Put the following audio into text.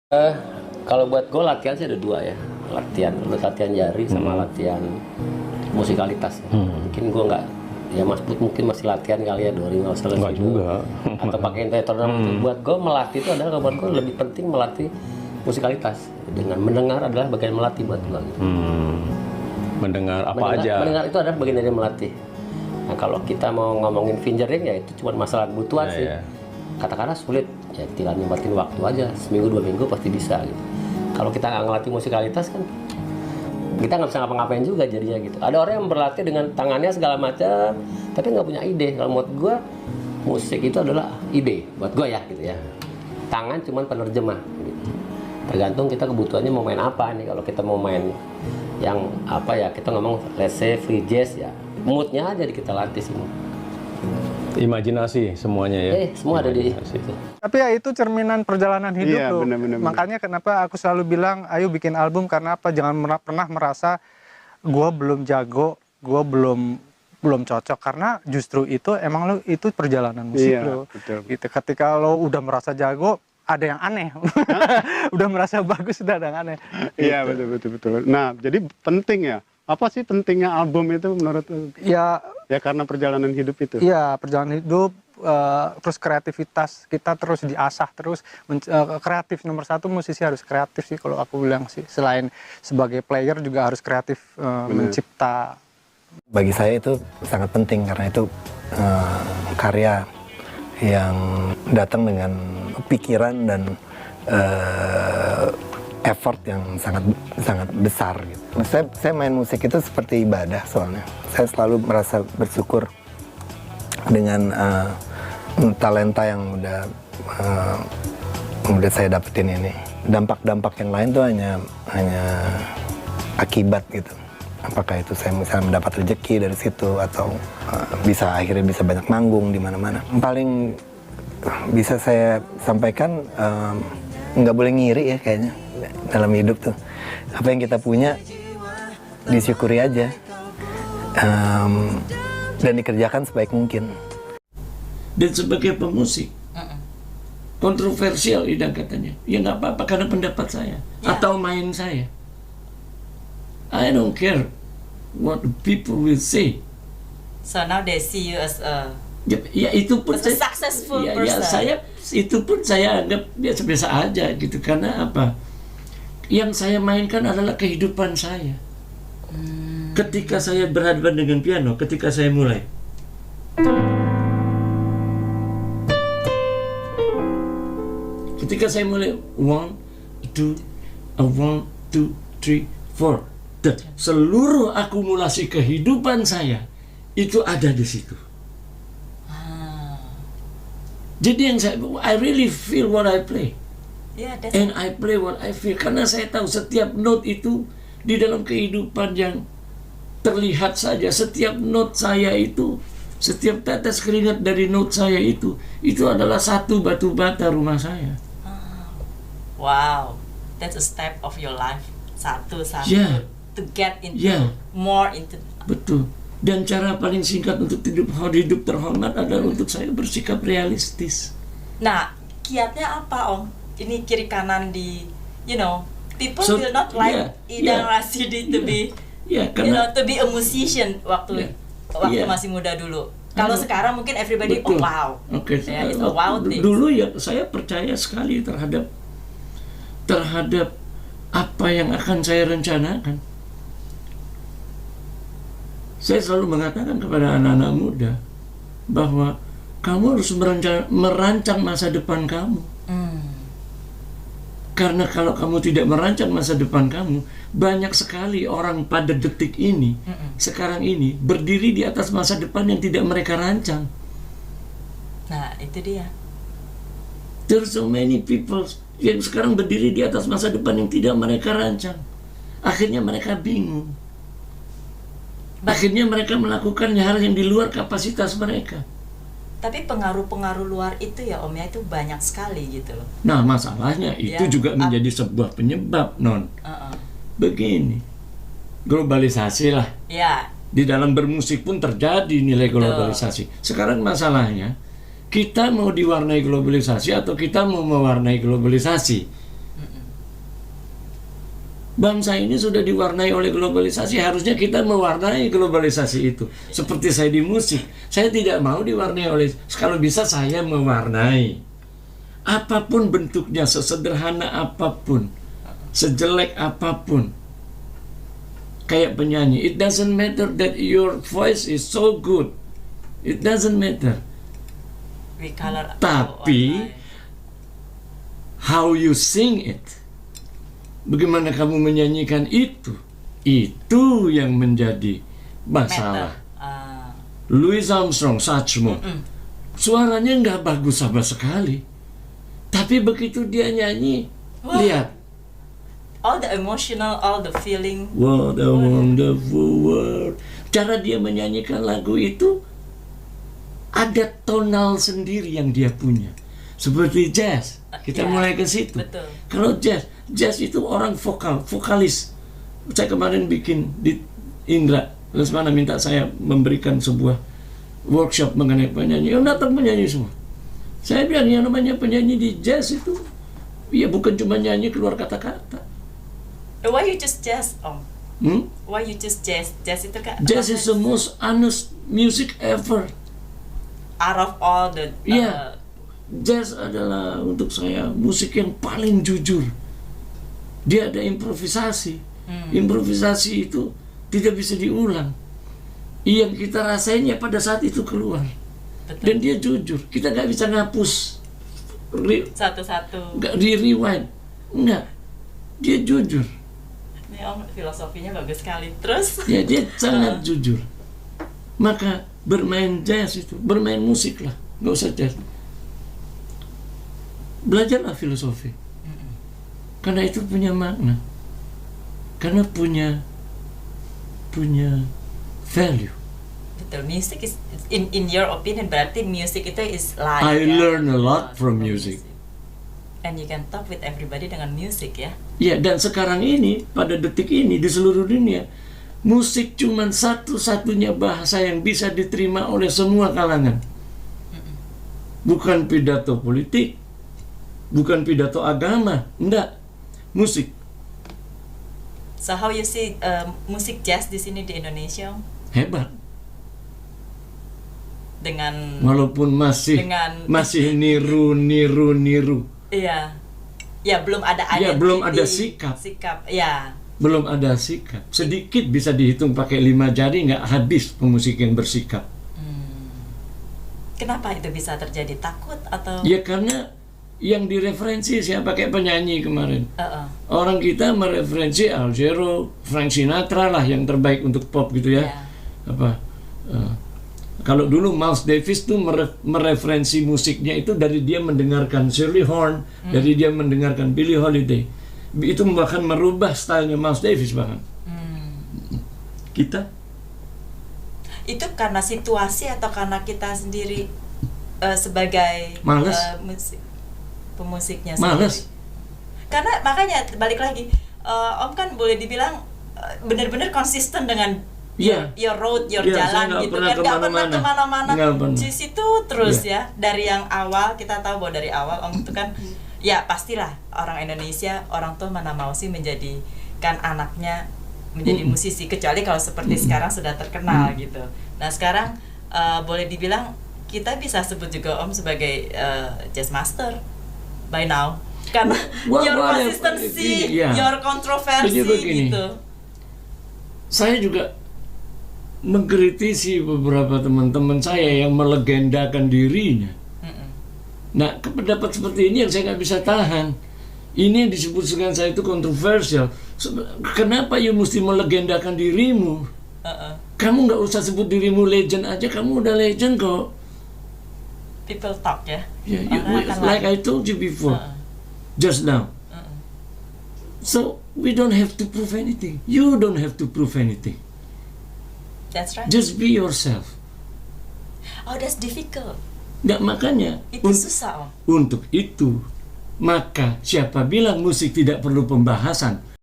Eh, Kalau buat gue latihan sih ada dua ya, latihan jari sama latihan musikalitas. Mungkin gue nggak, ya Mas Put mungkin masih latihan kali ya 2 5 Enggak juga. atau pakai metronome. Buat gue melatih itu adalah, buat gue lebih penting melatih musikalitas. Dengan mendengar adalah bagian melatih buat gue. Gitu. Mendengar apa aja. Mendengar itu adalah bagian dari melatih. Nah kalau kita mau ngomongin fingering ya itu cuma masalah kebutuhan sih. Ya. Katakanlah sulit, ya tinggal nyempetin waktu aja, seminggu 2 minggu pasti bisa gitu. Kalau kita nggak ngelatih musikalitas kan kita nggak bisa ngapa-ngapain juga jadinya gitu. Ada orang yang berlatih dengan tangannya segala macam tapi nggak punya ide. Kalau menurut gue musik itu adalah ide buat gue ya gitu ya. Tangan cuma penerjemah gitu. Tergantung kita kebutuhannya mau main apa nih. Kalau kita mau main yang apa ya, kita ngomong let's say free jazz ya, moodnya aja kita latih semua. Imajinasi semuanya ya. Semua ada di situ. Tapi ya itu cerminan perjalanan hidup Iya, loh. bener. Makanya kenapa aku selalu bilang, ayo bikin album, karena apa? Jangan pernah merasa gue belum jago, gue belum cocok, karena justru itu emang lo itu perjalanan musik Iya, lo. betul. Gitu. Ketika lo udah merasa jago, ada yang aneh. Udah merasa bagus, udah ada yang aneh. Iya, betul. Nah, jadi penting ya. Apa sih pentingnya album itu menurut lu? Ya, Ya karena perjalanan hidup itu. iya, perjalanan hidup, terus kreativitas kita terus diasah terus. Kreatif nomor satu, musisi harus kreatif sih kalau aku bilang sih. Selain sebagai player juga harus kreatif mencipta. Bagi saya itu sangat penting karena itu karya yang datang dengan pikiran dan effort yang sangat besar gitu. Saya main musik itu seperti ibadah soalnya. Saya selalu merasa bersyukur dengan talenta yang udah saya dapetin ini. Dampak-dampak yang lain tuh hanya akibat gitu. Apakah itu saya misalnya mendapat rezeki dari situ atau akhirnya bisa banyak manggung di mana-mana. Paling bisa saya sampaikan, nggak boleh ngiri ya kayaknya dalam hidup tuh. Apa yang kita punya disyukuri aja dan dikerjakan sebaik mungkin. Dan sebagai pemusik kontroversial idang katanya, ya nggak apa-apa karena pendapat saya atau main saya. I don't care what the people will say. So now they see you as a Ya itu pun as a successful ya person. saya itu pun saya anggap biasa-biasa aja gitu. Karena apa? Yang saya mainkan adalah kehidupan saya. Ketika saya berhadapan dengan piano, ketika saya mulai, one, two, three, four, dan seluruh akumulasi kehidupan saya itu ada di situ. Jadi yang I really feel what I play. Yeah, that's And I play what I feel. Karena saya tahu setiap note itu di dalam kehidupan yang terlihat saja. Setiap note saya itu, setiap tetes keringat dari note saya itu adalah satu batu bata rumah saya. wow. That's a step of your life. Satu Yeah. to get into Yeah. more into. Betul. Dan cara paling singkat untuk hidup terhormat adalah untuk saya bersikap realistis. Nah, kiatnya apa Om? Ini kiri kanan di, people So, will not like yeah, Idang yeah, Rashidi to be, karena to be a musician waktu Yeah. masih muda dulu. Kalau sekarang mungkin everybody betul. oh wow. Oke. Yeah, it's a wow thing. Dulu ya saya percaya sekali terhadap apa yang akan saya rencanakan. Saya selalu mengatakan kepada anak-anak muda bahwa kamu harus merancang masa depan kamu. Karena kalau kamu tidak merancang masa depan kamu, banyak sekali orang pada detik ini, sekarang ini, berdiri di atas masa depan yang tidak mereka rancang. Nah, itu dia. There are so many people yang sekarang berdiri di atas masa depan yang tidak mereka rancang. Akhirnya mereka bingung. Akhirnya mereka melakukan hal yang di luar kapasitas mereka. Tapi pengaruh-pengaruh luar itu ya Om ya, itu banyak sekali gitu loh. Nah masalahnya itu juga menjadi sebuah penyebab, Non. Begini, globalisasi lah. Ya, Di dalam bermusik pun terjadi nilai globalisasi. Sekarang masalahnya, kita mau diwarnai globalisasi atau kita mau mewarnai globalisasi. Bangsa ini sudah diwarnai oleh globalisasi. Harusnya kita mewarnai globalisasi itu. Seperti saya di musik. Saya tidak mau diwarnai oleh... Kalau bisa saya mewarnai. Apapun bentuknya, sesederhana apapun, sejelek apapun. Kayak penyanyi. It doesn't matter that your voice is so good. It doesn't matter. We color Tapi how you sing it, bagaimana kamu menyanyikan itu yang menjadi masalah. Louis Armstrong, Satchmo, suaranya nggak bagus sama sekali, tapi begitu dia nyanyi, lihat, all the emotional, all the feeling. what a wonderful world. Cara dia menyanyikan lagu itu ada tonal sendiri yang dia punya. Seperti jazz, kita mulai ke situ. Betul. Kalau jazz itu orang vokalis. Saya kemarin bikin di Indra, Lesmana minta saya memberikan sebuah workshop mengenai penyanyi. Yang datang penyanyi semua. Saya bilang yang namanya penyanyi di jazz itu, ya bukan cuma nyanyi keluar kata-kata. Why you just jazz, Om? Why you just jazz? Jazz itu kan? Jazz is the most honest music ever. Out of all the Jazz adalah untuk saya musik yang paling jujur. Dia ada improvisasi. Improvisasi itu tidak bisa diulang. Yang kita rasainnya pada saat itu keluar. Betul. Dan dia jujur. Kita nggak bisa ngapus Satu-satu. nggak di rewind. Nggak. Dia jujur. Ini Om filosofinya bagus sekali. Terus? Ya dia sangat jujur. Maka bermain jazz itu, bermain musik lah, nggak usah jazz. Belajarlah filosofi, karena itu punya makna, karena punya value. Betul. Music is in your opinion berarti music itu is life. I learn a lot from music. And you can talk with everybody dengan music ya. Ya, dan sekarang ini pada detik ini di seluruh dunia, musik cuman satu-satunya bahasa yang bisa diterima oleh semua kalangan. Bukan pidato politik, bukan pidato agama, enggak. Musik. So how you see musik jazz di sini di Indonesia? Hebat. Dengan Walaupun masih niru. iya. Ya belum ada Ya, identity, belum ada sikap. Ya. Belum ada sikap. Sedikit bisa dihitung pakai 5 jari, nggak habis pemusik yang bersikap. Kenapa itu bisa terjadi? Takut atau? Ya karena yang direferensi siapa, kayak penyanyi kemarin. Orang kita mereferensi Al Jarreau, Frank Sinatra lah yang terbaik untuk pop gitu ya. Kalau dulu Miles Davis tuh mereferensi musiknya itu dari dia mendengarkan Shirley Horn, dari dia mendengarkan Billie Holiday. Itu bahkan merubah stylenya Miles Davis bahkan. Kita? Itu karena situasi atau karena kita sendiri sebagai Males. Pemusiknya Males. sendiri? Karena makanya balik lagi, Om kan boleh dibilang benar-benar konsisten dengan your road, your jalan gitu kan, nggak pernah kemana-mana di situ terus ya. Dari yang awal kita tahu bahwa dari awal Om itu kan ya pastilah orang Indonesia, orang tua mana mau sih menjadikan anaknya menjadi musisi, kecuali kalau seperti sekarang sudah terkenal gitu. Nah sekarang boleh dibilang kita bisa sebut juga Om sebagai jazz master by now, karena your consistency, your kontroversi gitu. Saya juga mengkritisi beberapa teman-teman saya yang melegendakan dirinya. Nah, pendapat seperti ini yang saya nggak bisa tahan. Ini yang disebut dengan saya itu kontroversial. Kenapa you mesti melegendakan dirimu? Kamu nggak usah sebut dirimu legend aja, kamu udah legend kok. People talk ya. Like I told you before, just now. So we don't have to prove anything. You don't have to prove anything. That's right. Just be yourself. Oh, that's difficult. Nggak, makanya Itu susah Om. untuk itu maka siapa bilang musik tidak perlu pembahasan?